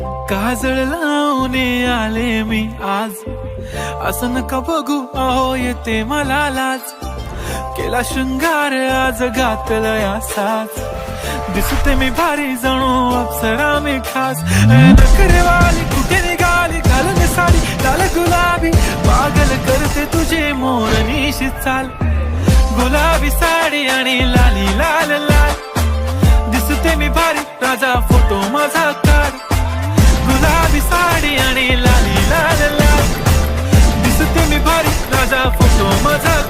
काजळ लावून आले मी आज, असं नका बघू अहो येते मला लाज. केला शृंगार आज घातलाय असाच, दिसते मी भारी जणू अप्सरा मी खास. नखरेवाली कुठे निघाली घालून साडी लाल गुलाबी, पागल करते तुझे मोरनीशी चाल. गुलाबी साडी आणि लाली लाल लाल, दिसते मी भारी राजा फोटो माझा काढ. गुलाबी साडी आणि लाली लाल लाल, दिसते मी भारी राजा फोटो माझा